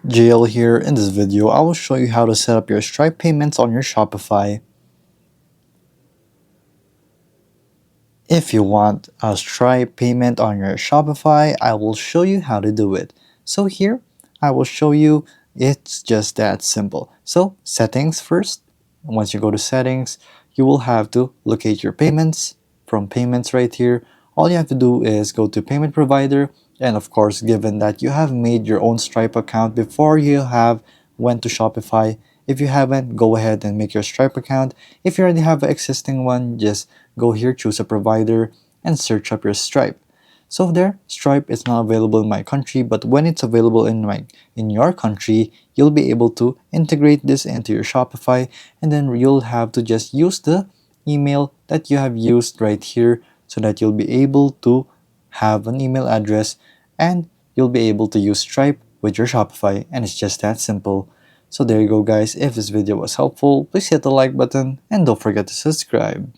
Jail here. In this video, I will show you how to set up your Stripe payments on your Shopify. If you want a Stripe payment on your Shopify, I will show you how to do it. So here, I will show you it's just that simple. So settings first. Once you go to settings, you will have to locate your payments. From payments right here, all you have to do is go to payment provider, and of course, given that you have made your own Stripe account before you have went to Shopify, if you haven't, go ahead and make your Stripe account. If you already have an existing one, just go here, choose a provider, and search up your Stripe. So there, Stripe is not available in my country, but when it's available in your country, you'll be able to integrate this into your Shopify, and then you'll have to just use the email that you have used right here so that you'll be able to have an email address and you'll be able to use Stripe with your Shopify, and it's just that simple. So there you go guys, if this video was helpful, please hit the like button and don't forget to subscribe.